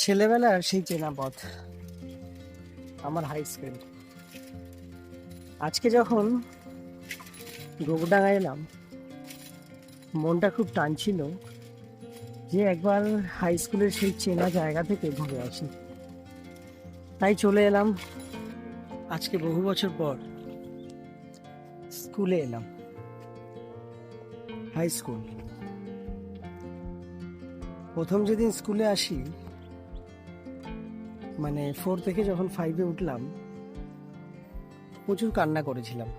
ছেলেবেলার সেই চেনা পথ, আমার হাই স্কুল। আজকে যখন গোবরডাঙ্গা এলাম, মনটা খুব টানছিল যে একবার হাই স্কুলের সেই চেনা জায়গা থেকে ঘুরে আসি। তাই চলে এলাম আজকে বহু বছর পর স্কুলে এলাম, হাই স্কুল। প্রথম যেদিন স্কুলে আসি, মানে 4 থেকে যখন 5-এ উঠলাম, প্রচুর কান্না করেছিলাম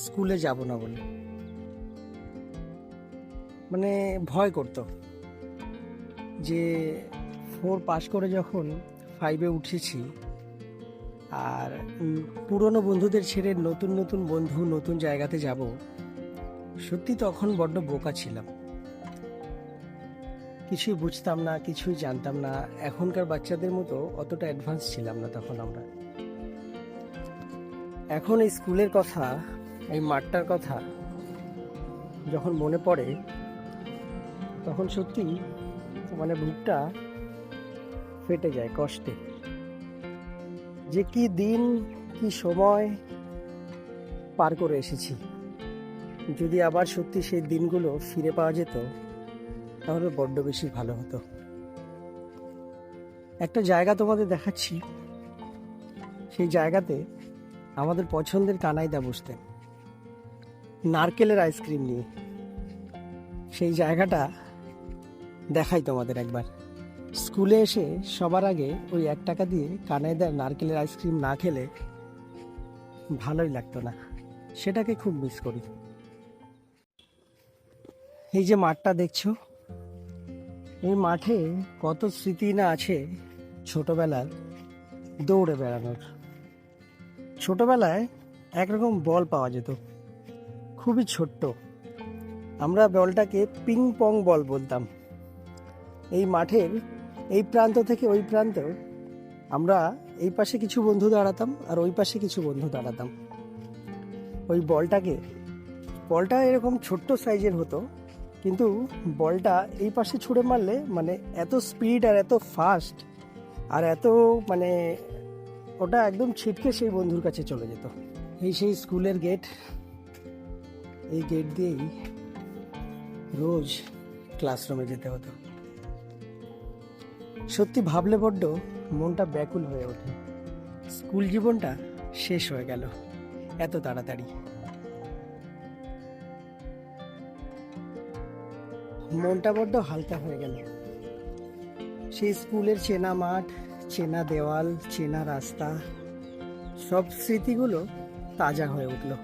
স্কুলে যাব না বলে। মানে ভয় করতো যে 4 পাশ করে যখন 5-এ উঠেছি, আর পুরনো বন্ধুদের ছেড়ে নতুন নতুন বন্ধু, নতুন জায়গাতে যাব। সত্যি তখন বড্ড বোকা ছিলাম, কিছুই বুঝতাম না, কিছুই জানতাম না। এখনকার বাচ্চাদের মতো অতটা অ্যাডভান্স ছিলাম না তখন আমরা। এখন এই স্কুলের কথা, এই মাঠটার কথা যখন মনে পড়ে, তখন সত্যি মানে বুকটা ফেটে যায় কষ্টে। যে কি দিন, কি সময় পার করে এসেছি। যদি আবার সত্যি সেই দিনগুলো ফিরে পাওয়া যেত, তাহলে বড্ড বেশি ভালো হতো। একটা জায়গা তোমাদের দেখাচ্ছি। সেই জায়গাতে আমাদের পছন্দের কানাইদা বসতেন নারকেলের আইসক্রিম নিয়ে। সেই জায়গাটা দেখাই তোমাদের একবার। স্কুলে এসে সবার আগে ওই 1 টাকা দিয়ে কানাইদার নারকেলের আইসক্রিম না খেলে ভালোই লাগতো না। সেটাকে খুব মিস করি। এই যে মাঠটা দেখছো, এই মাঠে কত স্মৃতি না আছে ছোটবেলার দৌড়ে বেড়ানোর। ছোটবেলায় একরকম বল পাওয়া যেত, খুবই ছোট্ট। আমরা বলটাকে পিং পং বল বলতাম। এই মাঠের এই প্রান্ত থেকে ওই প্রান্ত, আমরা এই পাশে কিছু বন্ধু দাঁড়াতাম আর ওই পাশে কিছু বন্ধু দাঁড়াতাম। ওই বলটা এরকম ছোট্ট সাইজের হতো, কিন্তু বলটা এই পাশে ছুঁড়ে মারলে মানে এত স্পিড আর এত ফাস্ট আর এত মানে ওটা একদম ছিটকে সেই বন্ধুর কাছে চলে যেত। এই সেই স্কুলের গেট, এই গেট দিয়েই রোজ ক্লাসরুমে যেতে হতো। সত্যি ভাবলে বড্ড মনটা ব্যাকুল হয়ে ওঠে। স্কুল জীবনটা শেষ হয়ে গেল এত তাড়াতাড়ি। মনটা বড্ড হালকা হয়ে গেল। সেই স্কুলের চেনা মাঠ, চেনা দেওয়াল, চেনা রাস্তা, সব স্মৃতিগুলো তাজা হয়ে উঠলো।